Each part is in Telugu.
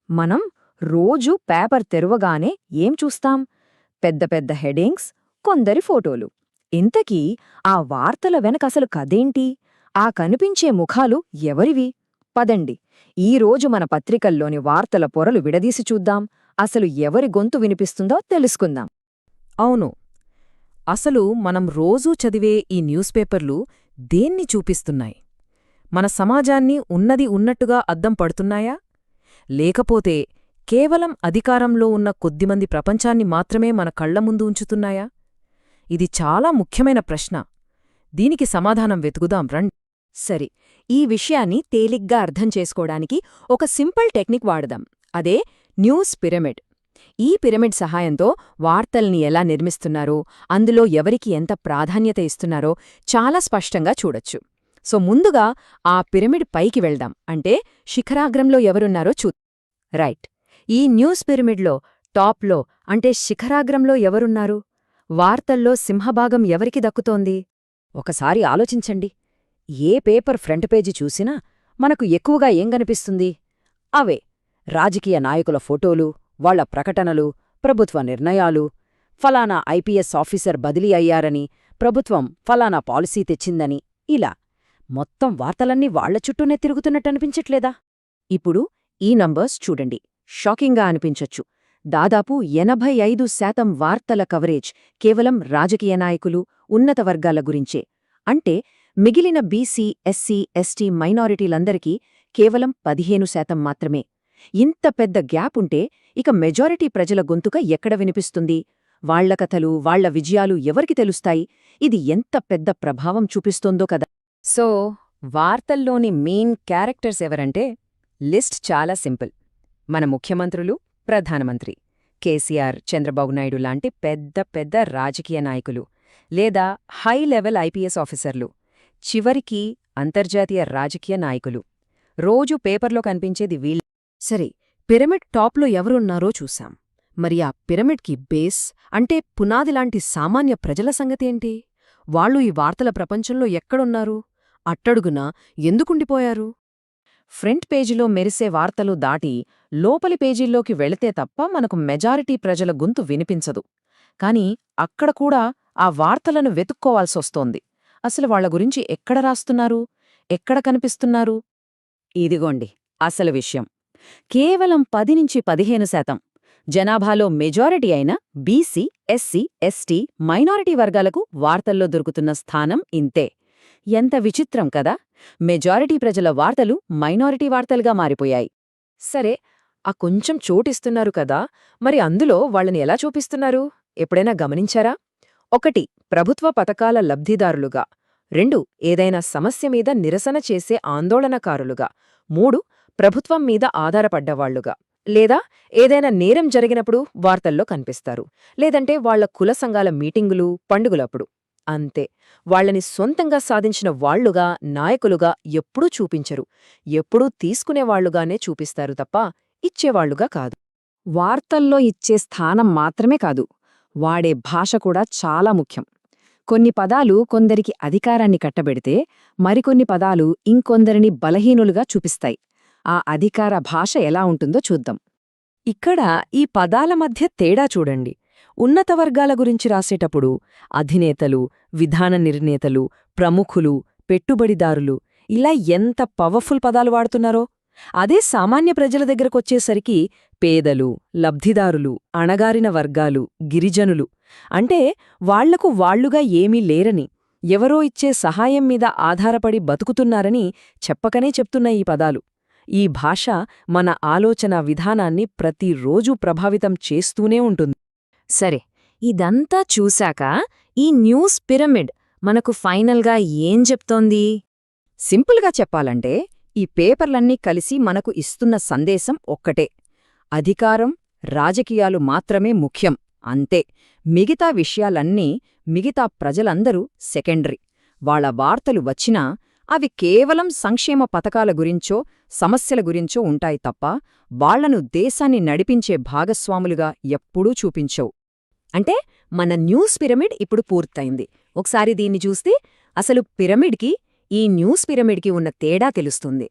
మనం రోజూ పేపర్ తెరవగానే ఏం చూస్తాం? పెద్ద పెద్ద హెడింగ్స్, కొందరి ఫోటోలు. ఇంతకీ ఆ వార్తల వెనకసలు కథేంటి? ఆ కనిపించే ముఖాలు ఎవరివి? పదండి, ఈరోజు మన పత్రికల్లోని వార్తల పొరలు విడదీసి చూద్దాం. అసలు ఎవరి గొంతు వినిపిస్తుందో తెలుసుకుందాం. అవును. అసలు మనం రోజూ చదివే ఈ న్యూస్ పేపర్లు దేన్ని చూపిస్తున్నాయి? మన సమాజాన్ని ఉన్నది ఉన్నట్టుగా అద్దం పడుతున్నాయా? లేకపోతే కేవలం అధికారంలో ఉన్న కొద్దిమంది ప్రపంచాన్ని మాత్రమే మన కళ్ల ముందు ఉంచుతున్నాయా? ఇది చాలా ముఖ్యమైన ప్రశ్న. దీనికి సమాధానం వెతుకుదాం రండి. సరే, ఈ విషయాన్ని తేలిగ్గా అర్థం చేసుకోవడానికి ఒక సింపుల్ టెక్నిక్ వాడదాం. అదే న్యూస్ పిరమిడ్. ఈ పిరమిడ్ సహాయంతో వార్తల్ని ఎలా నిర్మిస్తున్నారో, అందులో ఎవరికి ఎంత ప్రాధాన్యత ఇస్తున్నారో చాలా స్పష్టంగా చూడొచ్చు. సో ముందుగా ఆ పిరమిడ్ పైకి వెళ్దాం. అంటే శిఖరాగ్రంలో ఎవరున్నారో రైట్. ఈ న్యూస్ పిరమిడ్లో టాప్లో అంటే శిఖరాగ్రంలో ఎవరున్నారు? వార్తల్లో సింహభాగం ఎవరికి దక్కుతోంది? ఒకసారి ఆలోచించండి. ఏ పేపర్ ఫ్రంట్ పేజీ చూసినా మనకు ఎక్కువగా ఏం కనిపిస్తుంది? అవే రాజకీయ నాయకుల ఫోటోలు, వాళ్ల ప్రకటనలు, ప్రభుత్వ నిర్ణయాలు. ఫలానా ఐపీఎస్ ఆఫీసర్ బదిలీ అయ్యారని, ప్రభుత్వం ఫలానా పాలసీ తెచ్చిందని. ఇలా మొత్తం వార్తలన్నీ వాళ్ల చుట్టూనే తిరుగుతున్నట్టనిపించట్లేదా? ఇప్పుడు ఈ నంబర్స్ చూడండి. షాకింగ్గా అనిపించొచ్చు. దాదాపు 85% వార్తల కవరేజ్ కేవలం రాజకీయ నాయకులు, ఉన్నత వర్గాల గురించే. అంటే మిగిలిన బీసీ, ఎస్సీ, ఎస్టీ మైనారిటీలందరికీ కేవలం 15% మాత్రమే. ఇంత పెద్ద గ్యాప్ ఉంటే ఇక మెజారిటీ ప్రజల గొంతుక ఎక్కడ వినిపిస్తుంది? వాళ్ల కథలు, వాళ్ల విజయాలు ఎవరికి తెలుస్తాయి? ఇది ఎంత పెద్ద ప్రభావం చూపిస్తోందో కదా. సో వార్తల్లోని మెయిన్ క్యారెక్టర్స్ ఎవరంటే లిస్ట్ చాలా సింపుల్. మన ముఖ్యమంత్రులు, ప్రధానమంత్రి, కేసీఆర్, చంద్రబాబు నాయుడు లాంటి పెద్ద పెద్ద రాజకీయ నాయకులు, లేదా హై లెవెల్ ఐపీఎస్ ఆఫీసర్లు, చివరికి అంతర్జాతీయ రాజకీయ నాయకులు. రోజూ పేపర్లో కనిపించేది వీళ్ళే. సరే, పిరమిడ్ టాప్లో ఎవరున్నారో చూశాం. మరి ఆ పిరమిడ్కి బేస్ అంటే పునాదిలాంటి సామాన్య ప్రజల సంగతేంటి? వాళ్ళు ఈ వార్తల ప్రపంచంలో ఎక్కడున్నారు? అట్టడుగున ఎందుకుండిపోయారు? ఫ్రంట్ పేజీలో మెరిసే వార్తలు దాటి లోపలి పేజీల్లోకి వెళితే తప్ప మనకు మెజారిటీ ప్రజల గొంతు వినిపించదు. కాని అక్కడ కూడా ఆ వార్తలను వెతుక్కోవాల్సొస్తోంది. అసలు వాళ్ల గురించి ఎక్కడ రాస్తున్నారు? ఎక్కడ కనిపిస్తున్నారు? ఇదిగోండి అసలు విషయం. కేవలం 10-15% జనాభాలో మెజారిటీ అయిన బీసీ, ఎస్సీ, ఎస్టీ, మైనారిటీ వర్గాలకు వార్తల్లో దొరుకుతున్న స్థానం ఇంతే. ఎంత విచిత్రం కదా! మెజారిటీ ప్రజల వార్తలు మైనారిటీ వార్తలుగా మారిపోయాయి. సరే, ఆ కొంచెం చోటిస్తున్నారు కదా, మరి అందులో వాళ్ళని ఎలా చూపిస్తున్నారు? ఎప్పుడైనా గమనించారా? 1 ప్రభుత్వ పథకాల లబ్ధిదారులుగా, 2 ఏదైనా సమస్య మీద నిరసన చేసే ఆందోళనకారులుగా, 3 ప్రభుత్వం మీద ఆధారపడ్డవాళ్లుగా, లేదా ఏదైనా నేరం జరిగినప్పుడు వార్తల్లో కనిపిస్తారు, లేదంటే వాళ్ల కుల సంఘాల మీటింగులు, పండుగలప్పుడు. అంతే. వాళ్లని సొంతంగా సాధించిన వాళ్లుగా, నాయకులుగా ఎప్పుడూ చూపించరు. ఎప్పుడూ తీసుకునేవాళ్లుగానే చూపిస్తారు తప్ప ఇచ్చేవాళ్లుగా కాదు. వార్తల్లో ఇచ్చే స్థానం మాత్రమే కాదు, వాడే భాష కూడా చాలా ముఖ్యం. కొన్ని పదాలు కొందరికి అధికారాన్ని కట్టబెడితే, మరికొన్ని పదాలు ఇంకొందరిని బలహీనులుగా చూపిస్తాయి. ఆ అధికార భాష ఎలా ఉంటుందో చూద్దాం. ఇక్కడ ఈ పదాల మధ్య తేడా చూడండి. ఉన్నత వర్గాల గురించి రాసేటప్పుడు అధినేతలు, విధాన నిర్ణేతలు, ప్రముఖులు, పెట్టుబడిదారులు ఇలా ఎంత పవర్ఫుల్ పదాలు వాడుతున్నారో, అదే సామాన్య ప్రజల దగ్గరకొచ్చేసరికి పేదలు, లబ్ధిదారులు, అణగారిన వర్గాలు, గిరిజనులు అంటే వాళ్లకు వాళ్లుగా ఏమీ లేరని, ఎవరో ఇచ్చే సహాయం మీద ఆధారపడి బతుకుతున్నారని చెప్పకనే చెప్తున్న ఈ పదాలు. ఈ భాష మన ఆలోచన విధానాన్ని ప్రతిరోజూ ప్రభావితం చేస్తూనే ఉంటుంది. సరే, ఇదంతా చూశాక ఈ న్యూస్ పిరమిడ్ మనకు ఫైనల్గా ఏం చెప్తోంది? సింపుల్గా చెప్పాలంటే ఈ పేపర్లన్నీ కలిసి మనకు ఇస్తున్న సందేశం ఒక్కటే: అధికారం, రాజకీయాలు మాత్రమే ముఖ్యం, అంతే. మిగతా విషయాలన్నీ, మిగతా ప్రజలందరూ సెకండరీ. వాళ్ల వార్తలు వచ్చినా అవి కేవలం సంక్షేమ పథకాల గురించో, సమస్యల గురించో ఉంటాయి తప్ప వాళ్లను దేశాన్ని నడిపించే భాగస్వాములుగా ఎప్పుడూ చూపించవు. అంటే మన న్యూస్ పిరమిడ్ ఇప్పుడు పూర్తయింది. ఒకసారి దీన్ని చూస్తే అసలు పిరమిడ్కి, ఈ న్యూస్ పిరమిడ్కి ఉన్న తేడా తెలుస్తుంది.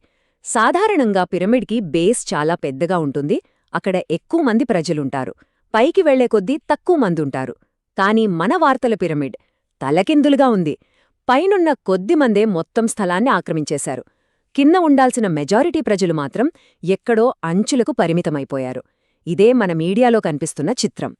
సాధారణంగా పిరమిడ్కి బేస్ చాలా పెద్దగా ఉంటుంది, అక్కడ ఎక్కువ మంది ప్రజలుంటారు. పైకి వెళ్లే కొద్దీ తక్కువ మందుంటారు. కాని మన వార్తల పిరమిడ్ తలకిందులుగా ఉంది. పైనున్న కొద్దిమందే మొత్తం స్థలాన్ని ఆక్రమించేశారు. కింద ఉండాల్సిన మెజారిటీ ప్రజలు మాత్రం ఎక్కడో అంచులకు పరిమితమైపోయారు. ఇదే మన మీడియాలో కనిపిస్తున్న చిత్రం.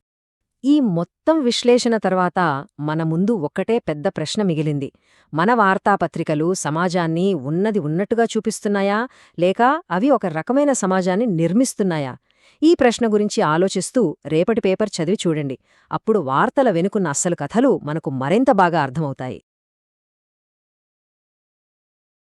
ఈ మొత్తం విశ్లేషణ తర్వాత మన ముందు ఒక్కటే పెద్ద ప్రశ్న మిగిలింది. మన వార్తాపత్రికలు సమాజాన్ని ఉన్నది ఉన్నట్టుగా చూపిస్తున్నాయా, లేక అవి ఒక రకమైన సమాజాన్ని నిర్మిస్తున్నాయా? ఈ ప్రశ్న గురించి ఆలోచిస్తూ రేపటి పేపర్ చదివి చూడండి. అప్పుడు వార్తల వెనుకున్న అస్సలు కథలు మనకు మరింత బాగా అర్థమవుతాయి.